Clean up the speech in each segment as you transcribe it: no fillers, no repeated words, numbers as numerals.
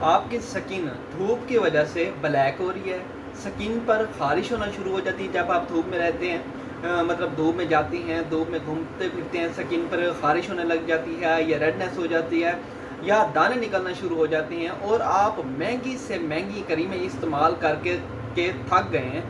آپ کی سکن دھوپ کی وجہ سے بلیک ہو رہی ہے، سکن پر خارش ہونا شروع ہو جاتی ہے جب آپ دھوپ میں رہتے ہیں، مطلب دھوپ میں جاتی ہیں، دھوپ میں گھومتے پھرتے ہیں، سکن پر خارش ہونے لگ جاتی ہے یا ریڈنس ہو جاتی ہے یا دانے نکلنا شروع ہو جاتے ہیں، اور آپ مہنگی سے مہنگی کریمیں استعمال کر کے تھک گئے ہیں،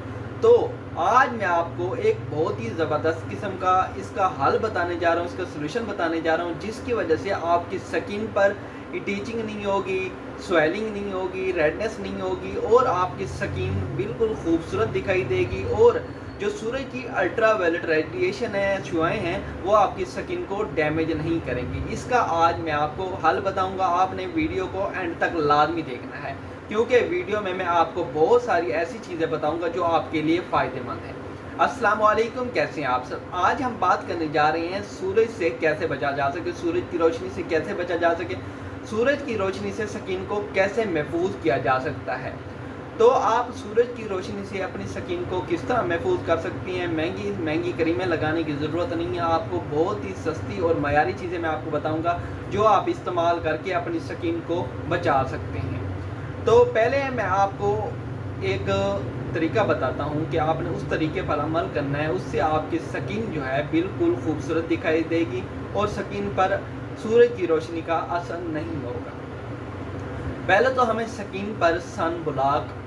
تو آج میں آپ کو ایک بہت ہی زبردست قسم کا اس کا حل بتانے جا رہا ہوں، اس کا سلوشن بتانے جا رہا ہوں، جس کی وجہ سے آپ کی سکن پر ایٹیچنگ نہیں ہوگی، سویلنگ نہیں ہوگی، ریڈنس نہیں ہوگی، اور آپ کی سکن بالکل خوبصورت دکھائی دے گی، اور جو سورج کی الٹرا وائلٹ ریڈیشن ہے، شعاعیں ہیں، وہ آپ کی سکن کو ڈیمیج نہیں کریں گی۔ اس کا آج میں آپ کو حل بتاؤں گا، آپ نے ویڈیو کو اینڈ تک لازمی دیکھنا ہے، کیونکہ ویڈیو میں آپ کو بہت ساری ایسی چیزیں بتاؤں گا جو آپ کے لیے فائدہ مند ہیں۔ السلام علیکم، کیسے ہیں آپ سب؟ آج ہم بات کرنے جا رہے ہیں سورج سے کیسے بچا جا سکے، سورج کی روشنی سے کیسے بچا جا سکے، سورج کی روشنی سے سکن کو کیسے محفوظ کیا جا سکتا ہے۔ تو آپ سورج کی روشنی سے اپنی سکن کو کس طرح محفوظ کر سکتی ہیں۔ مہنگی کریمیں لگانے کی ضرورت نہیں ہے، آپ کو بہت ہی سستی اور معیاری چیزیں میں آپ کو بتاؤں گا جو آپ استعمال کر کے اپنی سکن کو بچا سکتے ہیں۔ تو پہلے میں آپ کو ایک طریقہ بتاتا ہوں کہ آپ نے اس طریقے پر عمل کرنا ہے، اس سے آپ کی سکن جو ہے بالکل خوبصورت دکھائی دے گی اور سکن پر سورج کی روشنی کا اثر نہیں ہوگا۔ پہلے تو ہمیں سکن پر سن بلاک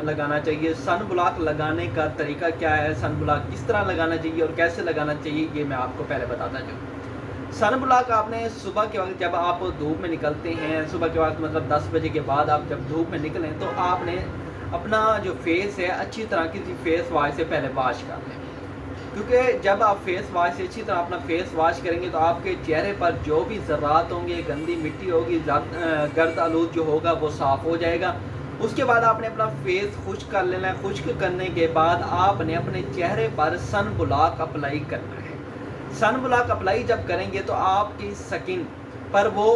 لگانا چاہیے۔ سن بلاک لگانے کا طریقہ کیا ہے، سن بلاک کس طرح لگانا چاہیے اور کیسے لگانا چاہیے، یہ میں آپ کو پہلے بتاتا چلوں۔ سن بلاک آپ نے صبح کے وقت جب آپ دھوپ میں نکلتے ہیں، صبح کے وقت مطلب 10 بجے کے بعد آپ جب دھوپ میں نکلیں تو آپ نے اپنا جو فیس ہے اچھی طرح کسی فیس واش سے پہلے واش کر لیں، کیونکہ جب آپ فیس واش سے اچھی طرح اپنا فیس واش کریں گے تو آپ کے چہرے پر جو بھی ذرات ہوں گے، گندی مٹی ہوگی، گرد آلود جو ہوگا وہ صاف ہو جائے گا۔ اس کے بعد آپ نے اپنا فیس خشک کر لینا ہے، خشک کرنے کے بعد آپ نے اپنے چہرے پر سن بلاک اپلائی کرنا ہے۔ سن بلاک اپلائی جب کریں گے تو آپ کی سکن پر وہ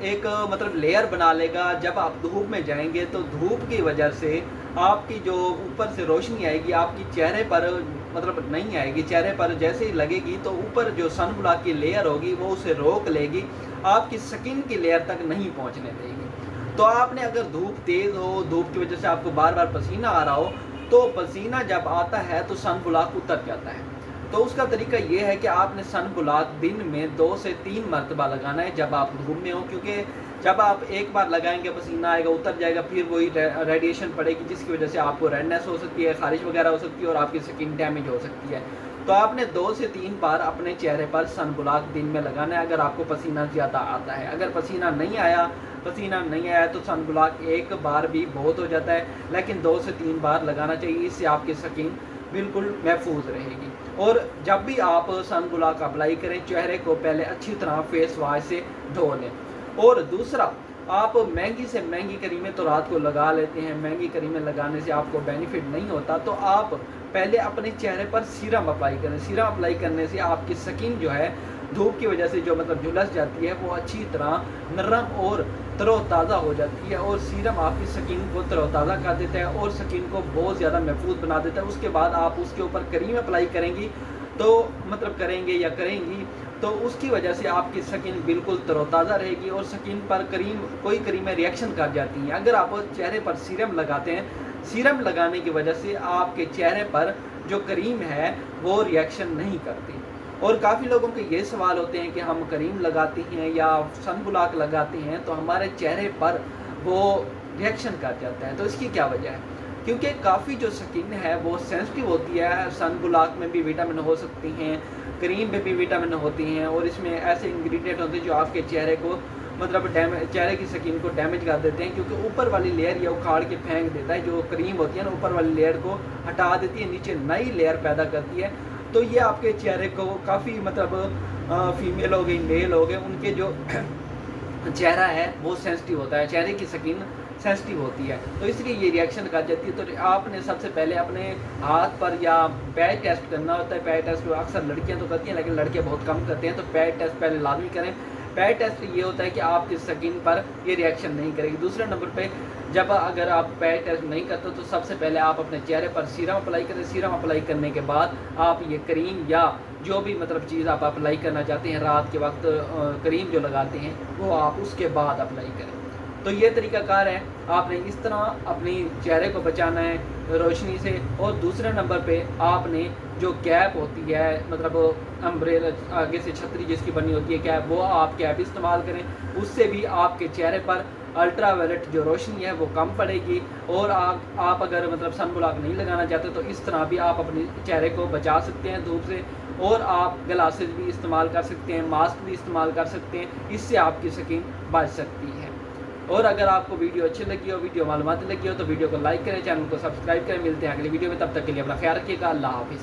ایک مطلب لیئر بنا لے گا، جب آپ دھوپ میں جائیں گے تو دھوپ کی وجہ سے آپ کی جو اوپر سے روشنی آئے گی آپ کی چہرے پر مطلب نہیں آئے گی، چہرے پر جیسے ہی لگے گی تو اوپر جو سن بلاک کی لیئر ہوگی وہ اسے روک لے گی، آپ کی سکن کی لیئر تک نہیں پہنچنے دے گی۔ تو آپ نے اگر دھوپ تیز ہو، دھوپ کی وجہ سے آپ کو بار بار پسینہ آ رہا ہو، تو پسینہ جب آتا ہے تو سن بلاک اتر جاتا ہے۔ تو اس کا طریقہ یہ ہے کہ آپ نے سن بلاک دن میں 2 سے 3 مرتبہ لگانا ہے جب آپ دھوپ میں ہوں، کیونکہ جب آپ ایک بار لگائیں گے پسینہ آئے گا، اتر جائے گا، پھر وہی ریڈیشن پڑے گی جس کی وجہ سے آپ کو ریڈنس ہو سکتی ہے، خارش وغیرہ ہو سکتی ہے اور آپ کی سکن ڈیمیج ہو سکتی ہے۔ تو آپ نے 2 سے 3 بار اپنے چہرے پر سن بلاک دن میں لگانا ہے اگر آپ کو پسینہ زیادہ آتا ہے۔ اگر پسینہ نہیں آیا تو سن بلاک ایک بار بھی بہت ہو جاتا ہے، لیکن 2 سے 3 بار لگانا چاہیے، اس سے آپ کی سکن بالکل محفوظ رہے گی۔ اور جب بھی آپ سن بلاک اپلائی کریں چہرے کو پہلے اچھی طرح فیس واش سے دھو لیں۔ اور دوسرا، آپ مہنگی سے مہنگی کریمیں تو رات کو لگا لیتے ہیں، مہنگی کریمیں لگانے سے آپ کو بینیفٹ نہیں ہوتا، تو آپ پہلے اپنے چہرے پر سیرم اپلائی کریں۔ سیرم اپلائی کرنے سے آپ کی سکن جو ہے دھوپ کی وجہ سے جو مطلب جھلس جاتی ہے وہ اچھی طرح نرم اور تر و تازہ ہو جاتی ہے، اور سیرم آپ کی سکن کو تر و تازہ کر دیتا ہے اور سکن کو بہت زیادہ محفوظ بنا دیتا ہے۔ اس کے بعد آپ اس کے اوپر کریم اپلائی کریں گی تو مطلب کریں گی تو اس کی وجہ سے آپ کی سکن بالکل تر و تازہ رہے گی، اور سکن پر کوئی کریمیں ریئیکشن کر جاتی ہیں۔ اگر آپ چہرے پر سیرم لگاتے ہیں، سیرم لگانے کی وجہ سے آپ کے چہرے پر جو کریم ہے وہ ریئیکشن نہیں کرتی۔ اور کافی لوگوں کے یہ سوال ہوتے ہیں کہ ہم کریم لگاتے ہیں یا سن بلاک لگاتے ہیں تو ہمارے چہرے پر وہ ریئیکشن کر جاتا ہے، تو اس کی کیا وجہ ہے؟ کیونکہ کافی جو سکن ہے وہ سینسٹیو ہوتی ہے، سن بلاک میں بھی وٹامن ہو سکتی ہیں، کریم میں بھی وٹامن ہوتی ہیں، اور اس میں ایسے انگریڈینٹ ہوتے ہیں جو آپ کے چہرے کو مطلب چہرے کی سکن کو ڈیمیج کر دیتے ہیں، کیونکہ اوپر والی لیئر یہ اکھاڑ کے پھینک دیتا ہے، جو کریم ہوتی ہے نا اوپر والی لیئر کو ہٹا دیتی ہے، نیچے نئی لیئر پیدا کرتی ہے، تو یہ آپ کے چہرے کو کافی مطلب فیمیل ہو گئی، میل ہو گئے، ان کے جو چہرہ ہے وہ سینسٹیو ہوتا ہے، چہرے کی سکن سینسٹیو ہوتی ہے، تو اس لیے یہ ریئیکشن کر جاتی ہے۔ تو آپ نے سب سے پہلے اپنے ہاتھ پر یا پیچ ٹیسٹ کرنا ہوتا ہے۔ پیچ ٹیسٹ اکثر لڑکیاں تو کرتی ہیں لیکن لڑکے بہت کم کرتے ہیں، تو پیچ ٹیسٹ پہلے لازمی کریں۔ پیچ ٹیسٹ یہ ہوتا ہے کہ آپ کی سکن پر یہ ریئیکشن نہیں کرے گی۔ دوسرے نمبر پہ جب اگر آپ پیچ ٹیسٹ نہیں کرتے تو سب سے پہلے آپ اپنے چہرے پر سیرم اپلائی کریں۔ سیرم اپلائی کرنے کے بعد آپ یہ کریم یا جو بھی مطلب چیز آپ اپلائی کرنا چاہتے ہیں رات کے وقت، کریم جو لگاتے ہیں وہ آپ اس کے بعد اپلائی کریں۔ تو یہ طریقہ کار ہے، آپ نے اس طرح اپنی چہرے کو بچانا ہے روشنی سے۔ اور دوسرے نمبر پہ آپ نے جو کیپ ہوتی ہے، مطلب امبریلا آگے سے چھتری جس کی بنی ہوتی ہے کیپ، وہ آپ کیپ استعمال کریں، اس سے بھی آپ کے چہرے پر الٹرا وائلٹ جو روشنی ہے وہ کم پڑے گی۔ اور آپ اگر مطلب سن بلاک نہیں لگانا چاہتے تو اس طرح بھی آپ اپنے چہرے کو بچا سکتے ہیں دھوپ سے۔ اور آپ گلاسز بھی استعمال کر سکتے ہیں، ماسک بھی استعمال کر سکتے ہیں، اس سے آپ کی سکین بچ سکتی ہے۔ اور اگر آپ کو ویڈیو اچھی لگی ہو، ویڈیو معلوماتی لگی ہو تو ویڈیو کو لائک کریں، چینل کو سبسکرائب کریں۔ ملتے ہیں اگلی ویڈیو میں، تب تک کے لیے اپنا خیال رکھیے گا۔ اللہ حافظ۔